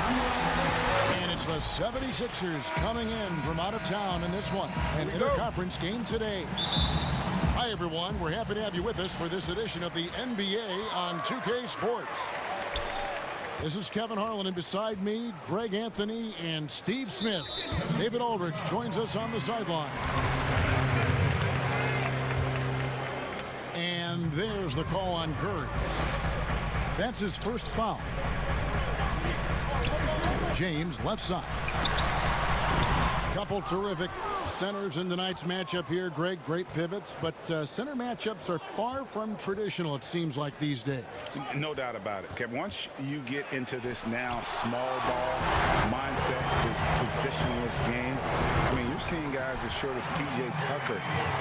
And it's the 76ers coming in from out of town in this one. An interconference game today. Hi, everyone. We're happy to have you with us for this edition of the NBA on 2K Sports. This is Kevin Harlan, and beside me, Greg Anthony and Steve Smith. David Aldridge joins us on the sideline. And there's the call on Curry. That's his first foul. James, left side. Couple terrific centers in tonight's matchup here, Greg. Great pivots, but center matchups are far from traditional, it seems like, these days. No doubt about it, Kev. Once you get into this now small ball mindset, this positionless game, I mean, you're seeing guys as short as P.J. Tucker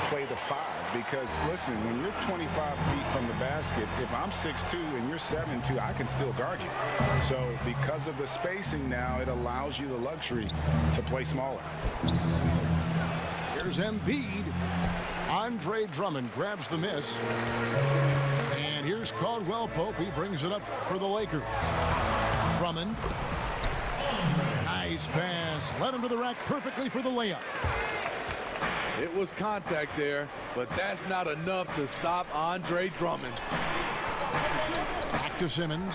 play the 5. Because, listen, when you're 25 feet from the basket, if I'm 6'2" and you're 7'2", I can still guard you. So because of the spacing now, it allows you the luxury to play smaller. Here's Embiid. Andre Drummond grabs the miss. And here's Caldwell Pope. He brings it up for the Lakers. Drummond. Nice pass. Led him to the rack perfectly for the layup. It was contact there, but that's not enough to stop Andre Drummond. Back to Simmons.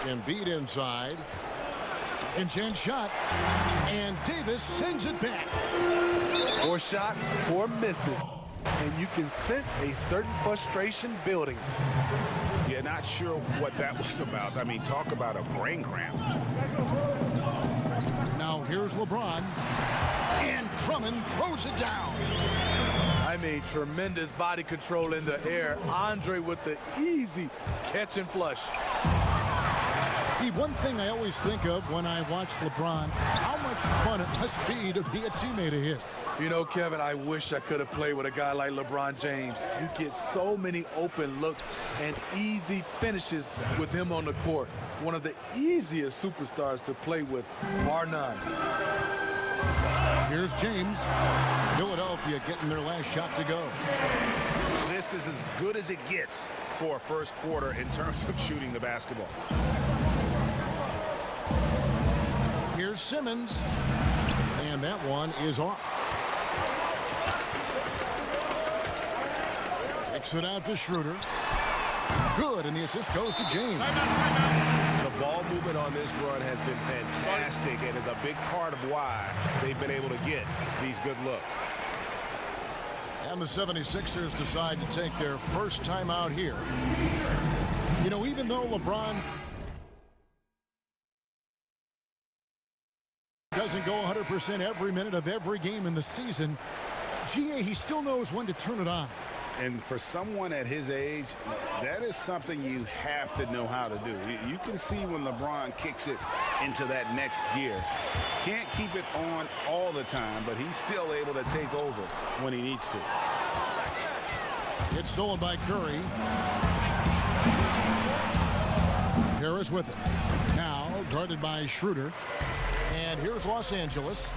Embiid inside. Second chance shot. And Davis sends it back. 4 shots, 4 misses. And you can sense a certain frustration building. Yeah, not sure what that was about. I mean, talk about a brain cramp. Now here's LeBron. And Drummond throws it down. I mean, tremendous body control in the air. Andre with the easy catch and flush. Steve, one thing I always think of when I watch LeBron, how much fun it must be to be a teammate of his. You know, Kevin, I wish I could have played with a guy like LeBron James. You get so many open looks and easy finishes with him on the court. One of the easiest superstars to play with, bar none. Here's James. Philadelphia getting their last shot to go. This is as good as it gets for a first quarter in terms of shooting the basketball. Here's Simmons. And that one is off. Kicks it out to Schroeder. Good, and the assist goes to James. The ball movement on this run has been fantastic and is a big part of why they've been able to get these good looks. And the 76ers decide to take their first time out here. You know, even though LeBron doesn't go 100% every minute of every game in the season, GA, he still knows when to turn it on. And for someone at his age, that is something you have to know how to do. You can see when LeBron kicks it into that next gear. Can't keep it on all the time, but he's still able to take over when he needs to. It's stolen by Curry. Harris with it. Now guarded by Schroeder. And here's Los Angeles.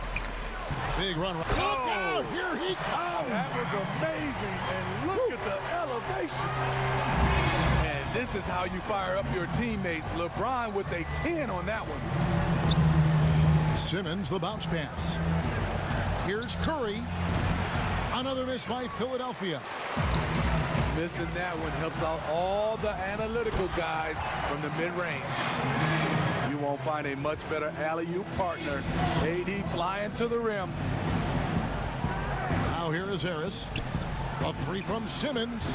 Big run. Look out! Here he comes! That was amazing. And look at the elevation. And this is how you fire up your teammates. LeBron with a 10 on that one. Simmons, the bounce pass. Here's Curry. Another miss by Philadelphia. Missing that one helps out all the analytical guys from the mid-range. You won't find a much better alley-oop partner. AD flying to the rim. Now here is Harris. A 3 from Simmons.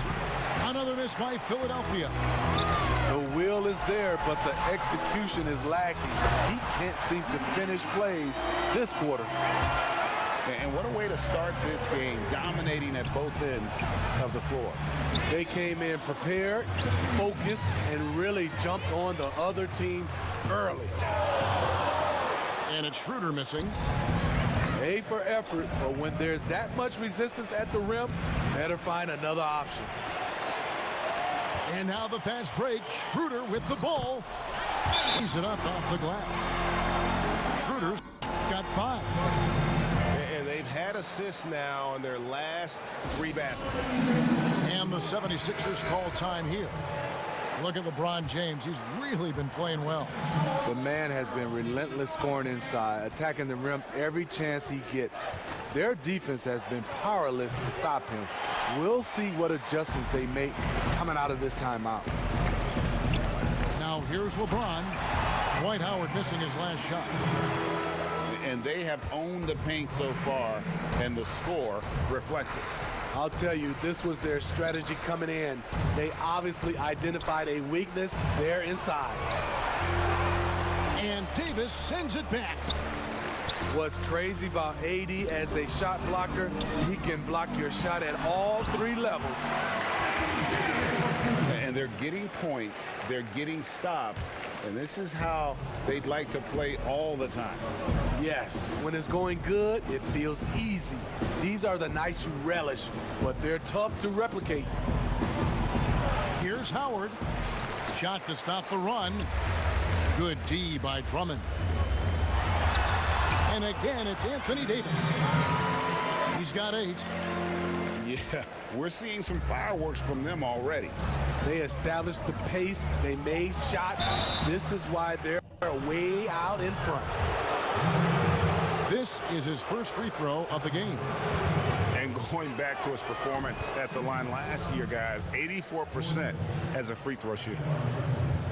Another miss by Philadelphia. The will is there, but the execution is lacking. He can't seem to finish plays this quarter. And what a way to start this game, dominating at both ends of the floor. They came in prepared, focused, and really jumped on the other team early. And it's Schroeder missing. A for effort, but when there's that much resistance at the rim, better find another option. And now the fast break. Schroeder with the ball. He's it up off the glass. Schroeder's got 5. And they've had assists now on their last 3 baskets. And the 76ers call time here. Look at LeBron James. He's really been playing well. The man has been relentless scoring inside, attacking the rim every chance he gets. Their defense has been powerless to stop him. We'll see what adjustments they make coming out of this timeout. Now here's LeBron. Dwight Howard missing his last shot. And they have owned the paint so far, and the score reflects it. I'll tell you, this was their strategy coming in. They obviously identified a weakness there inside. And Davis sends it back. What's crazy about AD as a shot blocker, he can block your shot at all three levels. And they're getting points, they're getting stops, and this is how they'd like to play all the time. Yes, when it's going good, it feels easy. These are the nights you relish, but they're tough to replicate. Here's Howard. Shot to stop the run. Good D by Drummond. And again, it's Anthony Davis. He's got 8. Yeah, we're seeing some fireworks from them already. They established the pace. They made shots. This is why they're way out in front. This is his first free throw of the game. And going back to his performance at the line last year, guys, 84% as a free throw shooter.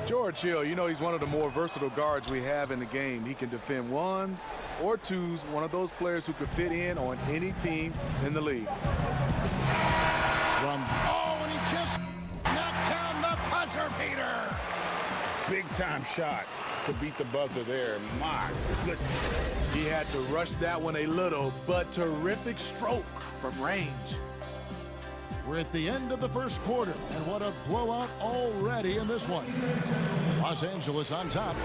George Hill, you know, he's one of the more versatile guards we have in the game. He can defend ones or twos, one of those players who could fit in on any team in the league. And he just knocked down the buzzer beater. Big time shot to beat the buzzer there. My goodness. He had to rush that one a little, but terrific stroke from range. We're at the end of the first quarter, and what a blowout already in this one. Los Angeles on top,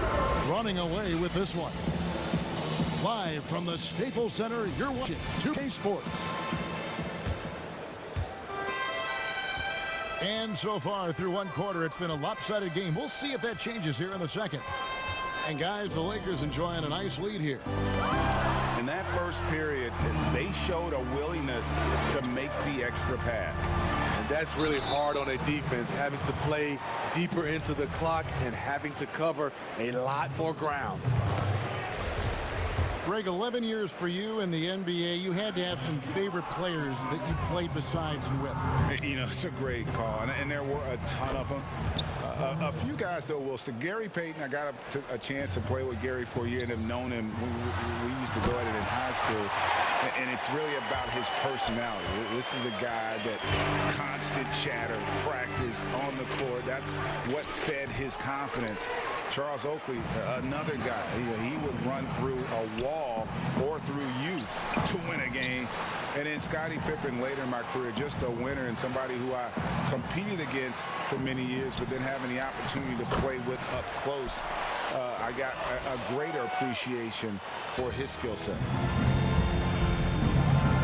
running away with this one. Live from the Staples Center, you're watching 2K Sports. And so far through one quarter, it's been a lopsided game. We'll see if that changes here in the second. And guys, the Lakers enjoying a nice lead here. In that first period, they showed a willingness to make the extra pass. And that's really hard on a defense, having to play deeper into the clock and having to cover a lot more ground. Greg, 11 years for you in the NBA. You had to have some favorite players that you played besides and with. You know, it's a great call, and there were a ton of them. A few guys, though, Wilson. Gary Payton, I got a chance to play with Gary for a year and have known him. We used to go at it in high school, and it's really about his personality. This is a guy that constant chatter, practice on the court. That's what fed his confidence. Charles Oakley, another guy. He would run through a wall or through you to win a game. And then Scottie Pippen later in my career, just a winner and somebody who I competed against for many years, but then having the opportunity to play with up close, I got a greater appreciation for his skill set.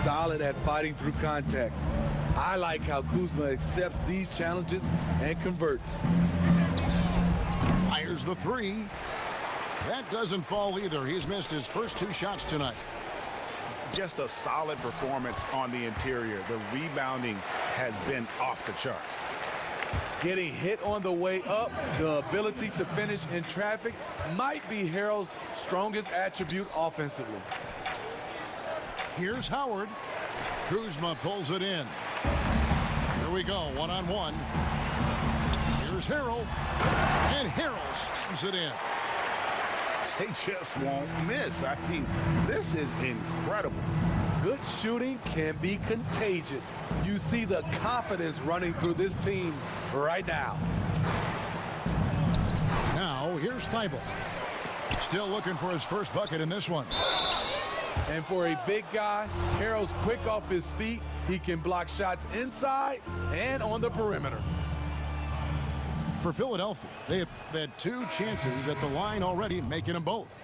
Solid at fighting through contact. I like how Kuzma accepts these challenges and converts. Fires the 3. That doesn't fall either. He's missed his first 2 shots tonight. Just a solid performance on the interior. The rebounding has been off the charts. Getting hit on the way up, the ability to finish in traffic might be Harrell's strongest attribute offensively. Here's Howard. Kuzma pulls it in. Here we go, one-on-one. Here's Harrell. And Harrell slams it in. They just won't miss. I mean, this is incredible. Good shooting can be contagious. You see the confidence running through this team right now. Now, here's Thibault. Still looking for his first bucket in this one. And for a big guy, Harrell's quick off his feet. He can block shots inside and on the perimeter. For Philadelphia, they have had 2 chances at the line already, making them both.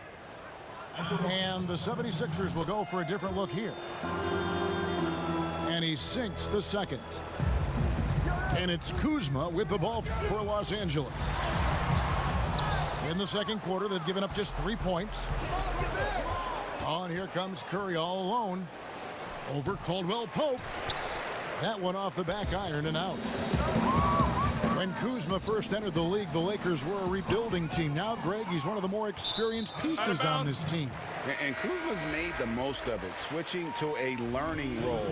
And the 76ers will go for a different look here. And he sinks the second. And it's Kuzma with the ball for Los Angeles. In the second quarter, they've given up just 3 points. Oh, and here comes Curry all alone over Caldwell Pope. That one off the back iron and out. When Kuzma first entered the league, the Lakers were a rebuilding team. Now, Greg, he's one of the more experienced pieces on this team. And Kuzma's made the most of it, switching to a learning role.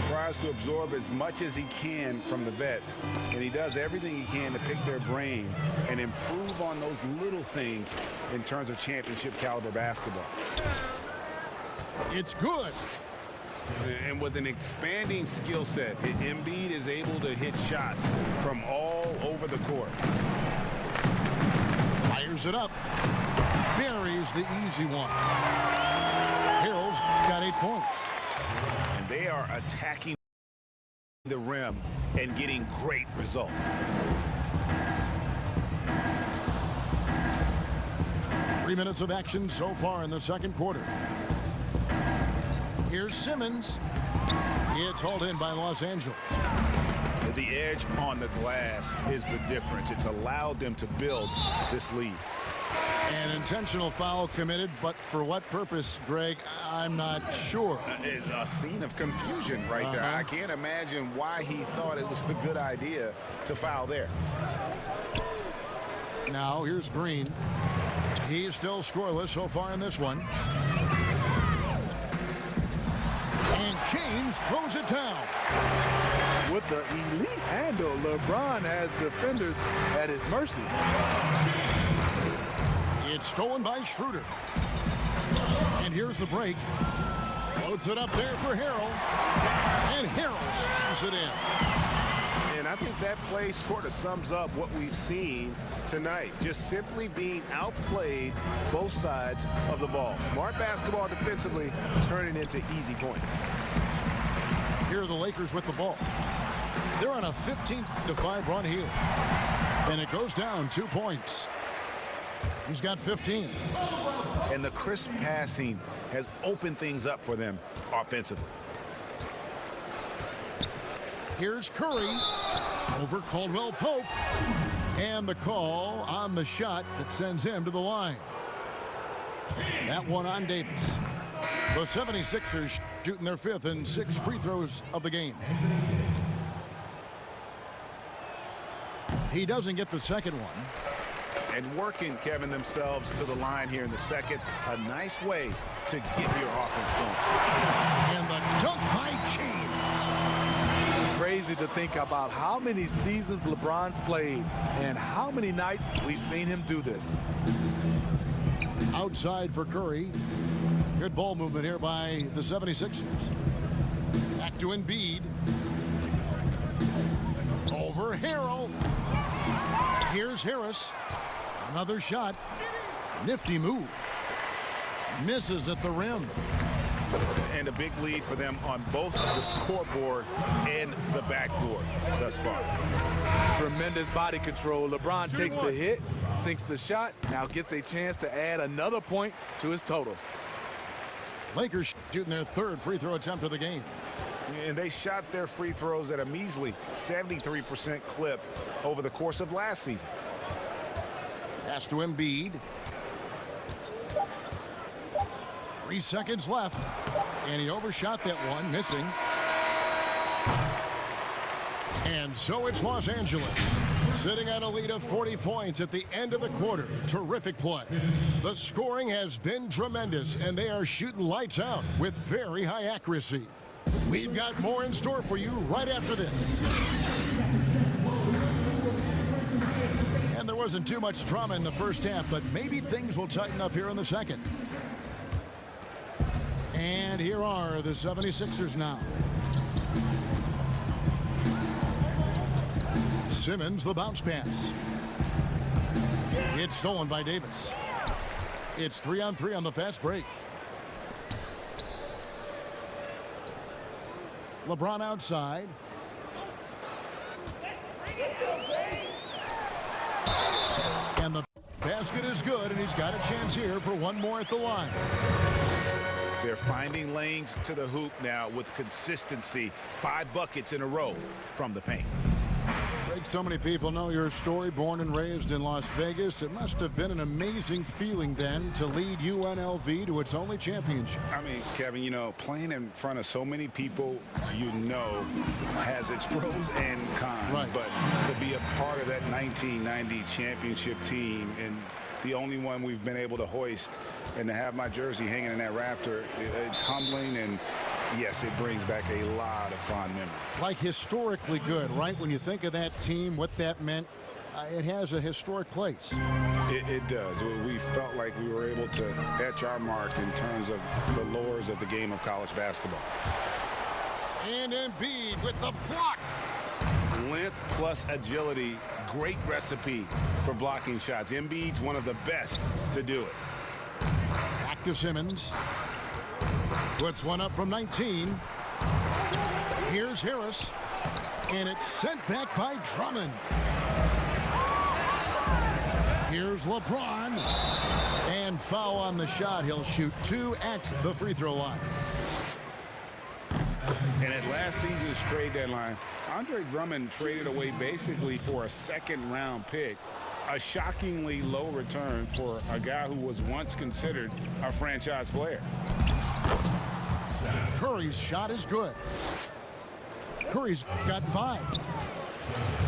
Tries to absorb as much as he can from the vets, and he does everything he can to pick their brain and improve on those little things in terms of championship caliber basketball. It's good. And with an expanding skill set, Embiid is able to hit shots from all over the court. Fires it up. Buries the easy one. Harrell's got 8 points. And they are attacking the rim and getting great results. Three minutes of action so far in the second quarter. Here's Simmons. It's hauled in by Los Angeles. The edge on the glass is the difference. It's allowed them to build this lead. An intentional foul committed, but for what purpose, Greg, I'm not sure. It's a scene of confusion right there. I can't imagine why he thought it was a good idea to foul there. Now here's Green. He's still scoreless so far in this one. And James throws it down. With the elite handle, LeBron has defenders at his mercy. It's stolen by Schroeder. And here's the break. Loads it up there for Harrell. And Harrell slams it in. And I think that play sort of sums up what we've seen tonight. Just simply being outplayed both sides of the ball. Smart basketball defensively, turning into easy points. Here are the Lakers with the ball. They're on a 15-5 run here. And it goes down 2 points. He's got 15. And the crisp passing has opened things up for them offensively. Here's Curry over Caldwell Pope. And the call on the shot that sends him to the line. That one on Davis. The 76ers shooting their 5th and 6th free throws of the game. He doesn't get the second one. And working, Kevin, themselves to the line here in the second. A nice way to get your offense going. And the dunk by James. Crazy to think about how many seasons LeBron's played and how many nights we've seen him do this. Outside for Curry. Good ball movement here by the 76ers. Back to Embiid. Over Harrell. Here's Harris. Another shot. Nifty move. Misses at the rim. And a big lead for them on both the scoreboard and the backboard thus far. Tremendous body control. LeBron takes the hit, sinks the shot, now gets a chance to add another point to his total. Lakers shooting their 3rd free throw attempt of the game. And they shot their free throws at a measly 73% clip over the course of last season. Pass to Embiid. 3 seconds left. And he overshot that one, missing. And so it's Los Angeles, sitting at a lead of 40 points at the end of the quarter. Terrific play. The scoring has been tremendous, and they are shooting lights out with very high accuracy. We've got more in store for you right after this. And there wasn't too much drama in the first half, but maybe things will tighten up here in the second. And here are the 76ers now. Simmons, the bounce pass. It's stolen by Davis. It's 3-on-3 on the fast break. LeBron outside. And the basket is good, and he's got a chance here for one more at the line. They're finding lanes to the hoop now with consistency. 5 buckets in a row from the paint. Like so many people know your story, born and raised in Las Vegas, it must have been an amazing feeling then to lead UNLV to its only championship. I mean, Kevin, you know, playing in front of so many people, you know, has its pros and cons. Right. But to be a part of that 1990 championship team and the only one we've been able to hoist and to have my jersey hanging in that rafter, it's humbling, and yes, it brings back a lot of fond memories. Like historically good, right? When you think of that team, what that meant, it has a historic place. It does. We felt like we were able to etch our mark in terms of the lures of the game of college basketball. And Embiid with the block. Length plus agility, great recipe for blocking shots. Embiid's one of the best to do it. Back to Simmons. Puts one up from 19. Here's Harris. And it's sent back by Drummond. Here's LeBron. And foul on the shot. He'll shoot 2 at the free throw line. And at last season's trade deadline, Andre Drummond traded away basically for a second-round pick, a shockingly low return for a guy who was once considered a franchise player. Curry's shot is good. Curry's got 5.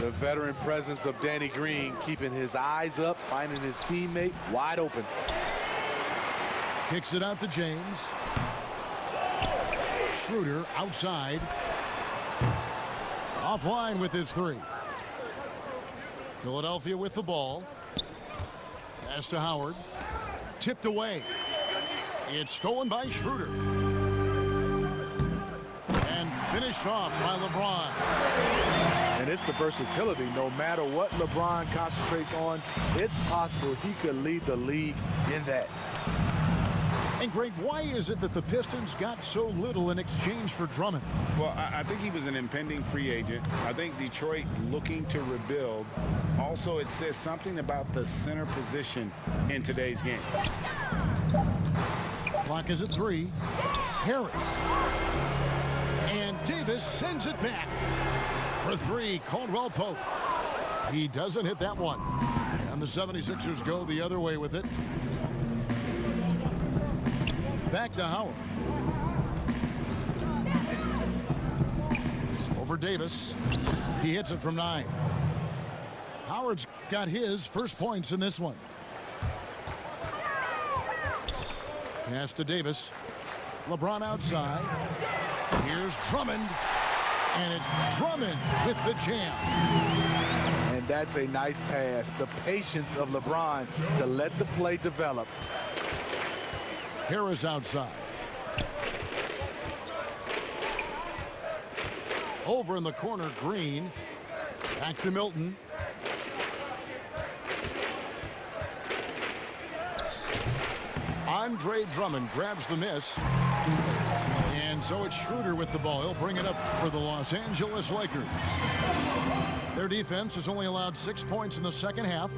The veteran presence of Danny Green keeping his eyes up, finding his teammate wide open. Kicks it out to James. Schroeder outside. Offline with his 3. Philadelphia with the ball. Pass to Howard. Tipped away. It's stolen by Schroeder. And finished off by LeBron. And it's the versatility. No matter what LeBron concentrates on, it's possible he could lead the league in that. And Greg, why is it that the Pistons got so little in exchange for Drummond? Well, I think he was an impending free agent. I think Detroit looking to rebuild. Also, it says something about the center position in today's game. Clock is at 3. Harris. And Davis sends it back. For 3, Caldwell Pope. He doesn't hit that one. And the 76ers go the other way with it. Back to Howard. Over Davis. He hits it from 9. Howard's got his first points in this one. Pass to Davis. LeBron outside. Here's Drummond. And it's Drummond with the jam. And that's a nice pass. The patience of LeBron to let the play develop. Harris outside. Over in the corner, Green. Back to Milton. Andre Drummond grabs the miss. And so it's Schroeder with the ball. He'll bring it up for the Los Angeles Lakers. Their defense has only allowed 6 points in the second half.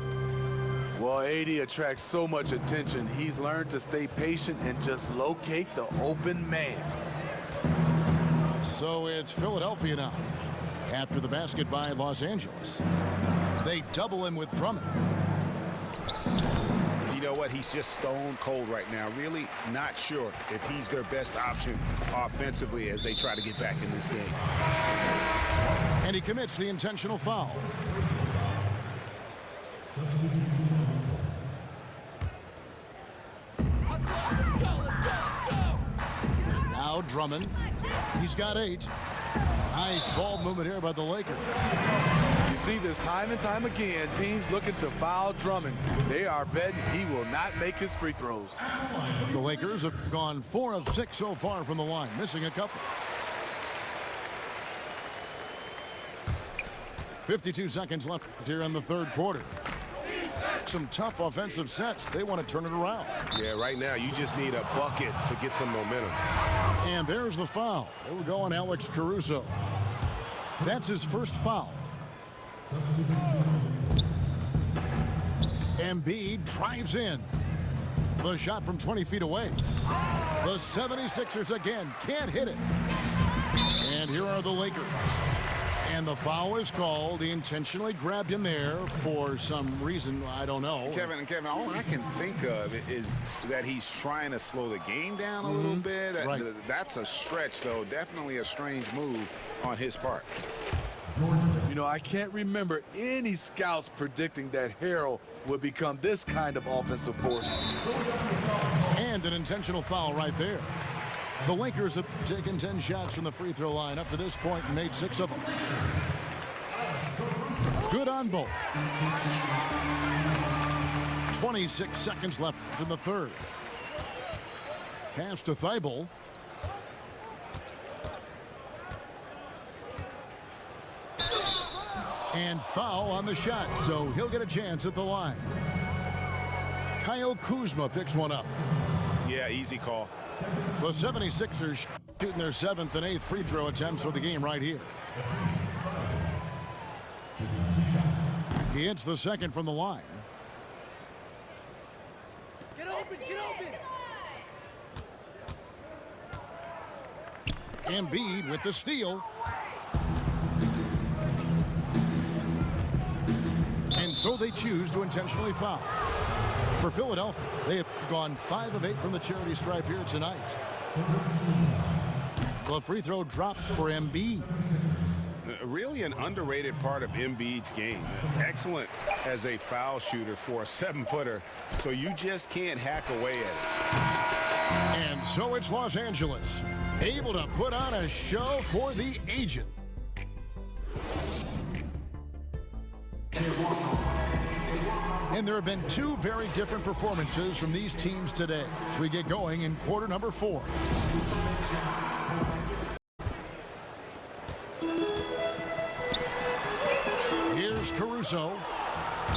Well, AD attracts so much attention. He's learned to stay patient and just locate the open man. So it's Philadelphia now. After the basket by Los Angeles. They double him with Drummond. You know what? He's just stone cold right now. Really not sure if he's their best option offensively as they try to get back in this game. And he commits the intentional foul. Now Drummond. He's got 8. Nice ball movement here by the Lakers. You see this time and time again, teams looking to foul Drummond. They are betting he will not make his free throws. The Lakers have gone 4 of 6 so far from the line, missing a couple. 52 seconds left here in the third quarter. Some tough offensive sets. They want to turn it around. Yeah, right now you just need a bucket to get some momentum. And there's the foul. It will go on Alex Caruso. That's his first foul. Embiid drives in. The shot from 20 feet away. The 76ers again can't hit it. And here are the Lakers. And And the foul is called. He intentionally grabbed him there for some reason. I don't know. Kevin, all I can think of is that he's trying to slow the game down a little bit. Right. That's a stretch, though. Definitely a strange move on his part. You know, I can't remember any scouts predicting that Harrell would become this kind of offensive force. And an intentional foul right there. The Lakers have taken 10 shots from the free throw line up to this point and made 6 of them. Good on both. 26 seconds left in the third. Pass to Thibault. And foul on the shot, so he'll get a chance at the line. Kyle Kuzma picks one up. Yeah, easy call. The 76ers shooting their 7th and 8th free throw attempts for the game right here. He hits the second from the line. Get open, get open. Embiid with the steal. And so they choose to intentionally foul. For Philadelphia, they have gone 5 of 8 from the charity stripe here tonight. The free throw drops for Embiid. Really an underrated part of Embiid's game. Excellent as a foul shooter for a 7-footer, so you just can't hack away at it. And so it's Los Angeles, able to put on a show for the agent. And there have been 2 very different performances from these teams today as we get going in quarter number 4. Here's Caruso.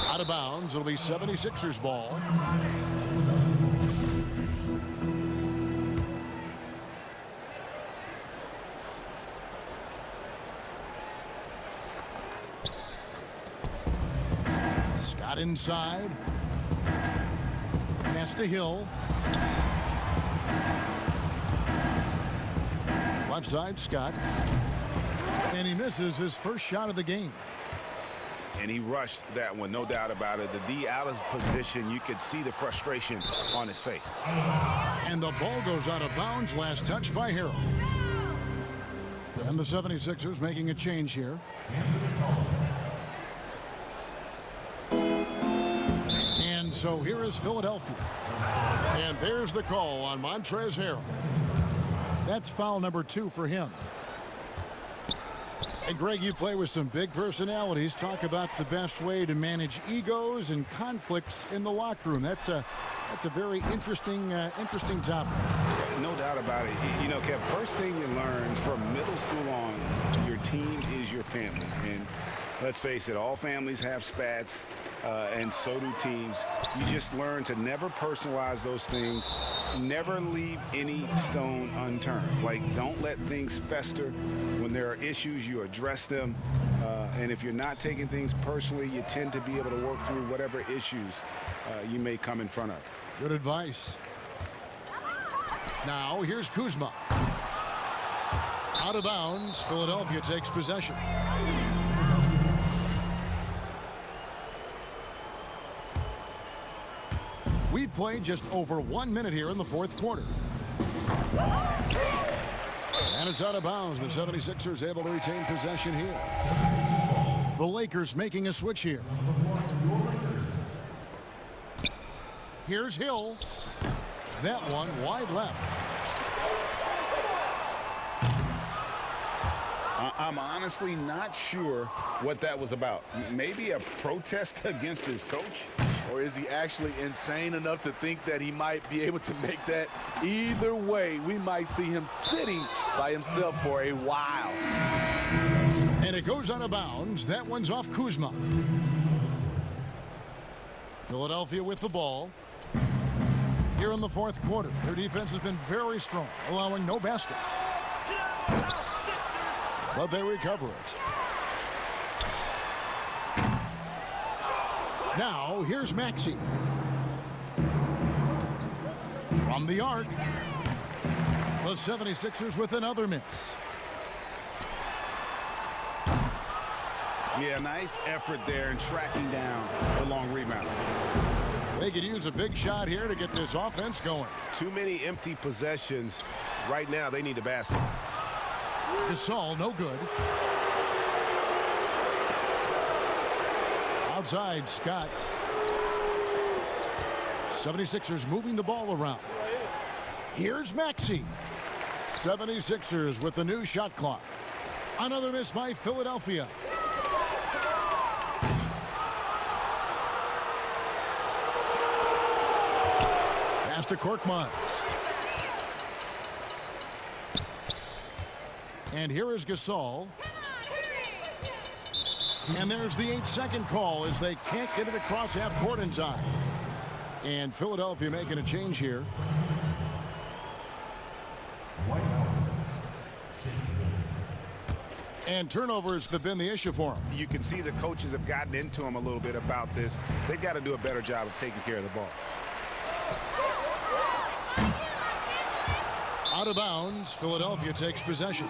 Out of bounds. It'll be 76ers ball. Scott inside. Pass to Hill. Left side, Scott. And he misses his first shot of the game. And he rushed that one, no doubt about it. The D out of position, you could see the frustration on his face. And the ball goes out of bounds. Last touch by Harrell. And the 76ers making a change here. And so here is Philadelphia. And there's the call on Montrezl Harrell. That's foul number 2 for him. And Greg, you play with some big personalities. Talk about the best way to manage egos and conflicts in the locker room. That's a very interesting topic. No doubt about it. You know, Kev, first thing you learn from middle school on, your team is your family. And let's face it, all families have spats, and so do teams. You just learn to never personalize those things. Never leave any stone unturned. Like, don't let things fester. When there are issues, you address them. And if you're not taking things personally, you tend to be able to work through whatever issues you may come in front of. Good advice. Now, here's Kuzma. Out of bounds. Philadelphia takes possession. We've played just over 1 minute here in the fourth quarter. And it's out of bounds. The 76ers able to retain possession here. The Lakers making a switch here. Here's Hill. That one wide left. I'm honestly not sure what that was about. Maybe a protest against his coach? Or is he actually insane enough to think that he might be able to make that? Either way, we might see him sitting by himself for a while. And it goes out of bounds. That one's off Kuzma. Philadelphia with the ball. Here in the fourth quarter, their defense has been very strong, allowing no baskets. But they recover it. Now, here's Maxey. From the arc. The 76ers with another miss. Yeah, nice effort there in tracking down the long rebound. They could use a big shot here to get this offense going. Too many empty possessions. Right now, they need the basket. Gasol, no good. Outside, Scott. 76ers moving the ball around. Here's Maxey. 76ers with the new shot clock. Another miss by Philadelphia. Pass to Korkmaz. And here is Gasol. And there's the 8-second call as they can't get it across half court in time. And Philadelphia making a change here. And turnovers have been the issue for them. You can see the coaches have gotten into them a little bit about this. They've got to do a better job of taking care of the ball. Out of bounds, Philadelphia takes possession.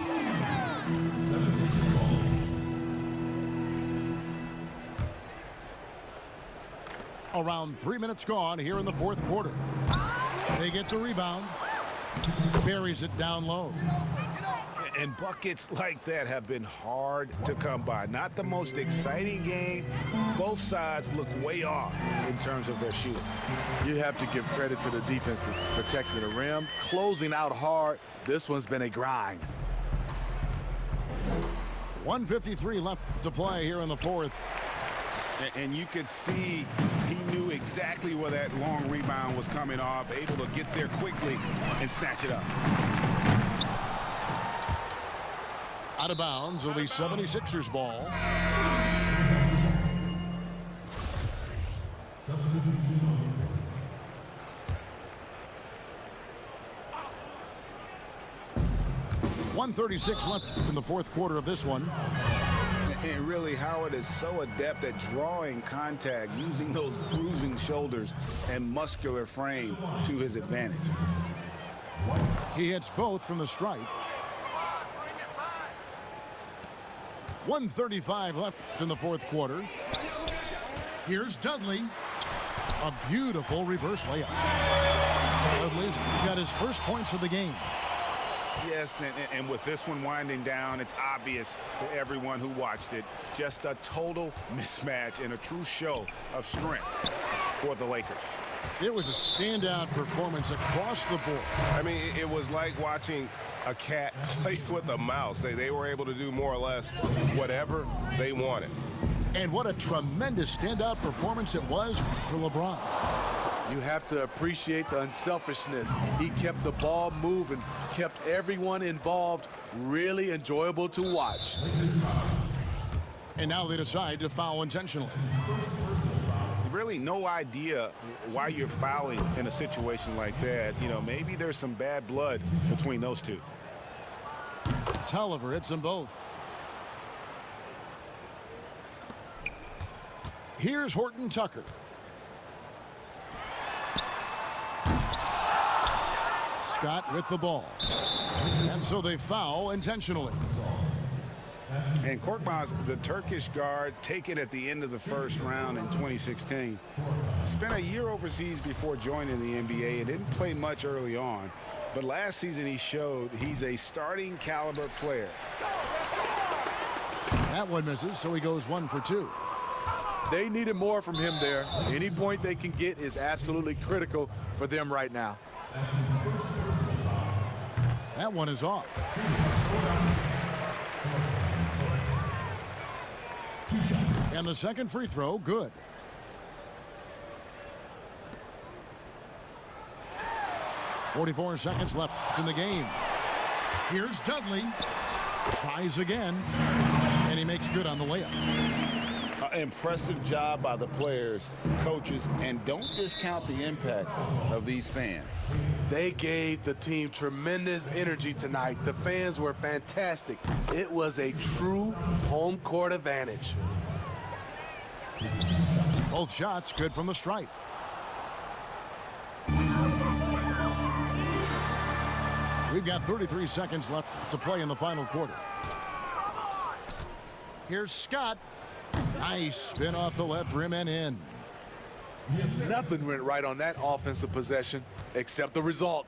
Around 3 minutes gone here in the fourth quarter. They get the rebound. Buries it down low. And buckets like that have been hard to come by. Not the most exciting game. Both sides look way off in terms of their shooting. You have to give credit to the defenses. Protecting the rim, closing out hard. This one's been a grind. 1:53 left to play here in the fourth. And you could see he knew exactly where that long rebound was coming off, able to get there quickly and snatch it up. Out of bounds, it'll be 76ers ball. .136 left in the fourth quarter of this one. And really, Howard is so adept at drawing contact, using those bruising shoulders and muscular frame to his advantage. He hits both from the stripe. 1:35 left in the fourth quarter. Here's Dudley. A beautiful reverse layup. Dudley's got his first points of the game. Yes, and with this one winding down, it's obvious to everyone who watched it. Just a total mismatch and a true show of strength for the Lakers. It was a standout performance across the board. I mean, it was like watching a cat play with a mouse. They were able to do more or less whatever they wanted. And what a tremendous standout performance it was for LeBron. You have to appreciate the unselfishness. He kept the ball moving, kept everyone involved, really enjoyable to watch. And now they decide to foul intentionally. Really no idea why you're fouling in a situation like that. You know, maybe there's some bad blood between those two. Tolliver hits them both. Here's Horton Tucker. Scott with the ball. And so they foul intentionally. And Korkmaz, the Turkish guard, taken at the end of the first round in 2016. Spent a year overseas before joining the NBA and didn't play much early on. But last season he showed he's a starting caliber player. That one misses, so he goes 1 for 2. They needed more from him there. Any point they can get is absolutely critical for them right now. That one is off. And the second free throw, good. .44 seconds left in the game. Here's Dudley. Tries again. And he makes good on the layup. Impressive job by the players, coaches, and don't discount the impact of these fans. They gave the team tremendous energy tonight. The fans were fantastic. It was a true home court advantage. Both shots good from the stripe. We've got 33 seconds left to play in the final quarter. Here's Scott. Nice spin off the left rim and in. Nothing went right on that offensive possession except the result.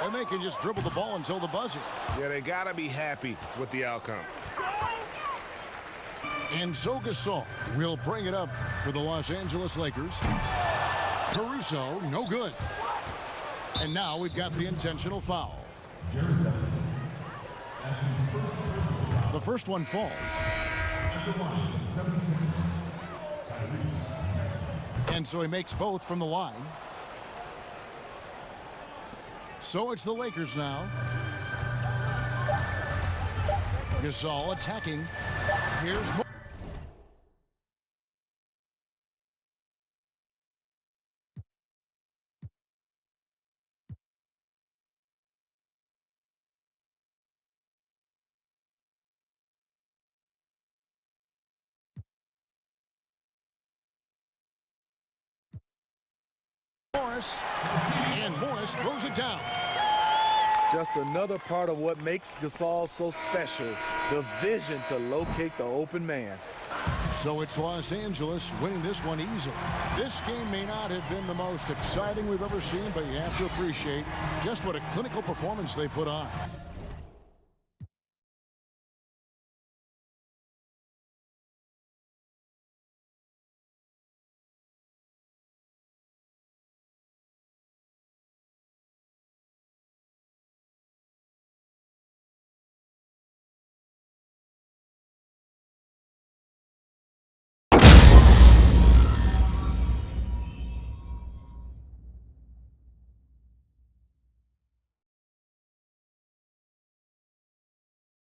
And they can just dribble the ball until the buzzer. Yeah, they got to be happy with the outcome. And so Gasol will bring it up for the Los Angeles Lakers. Caruso, no good. And now we've got the intentional foul. The first one falls. And so he makes both from the line. So it's the Lakers now. Gasol attacking. Here's more. Morris, and Morris throws it down. Just another part of what makes Gasol so special, the vision to locate the open man. So it's Los Angeles winning this one easily. This game may not have been the most exciting we've ever seen, but you have to appreciate just what a clinical performance they put on.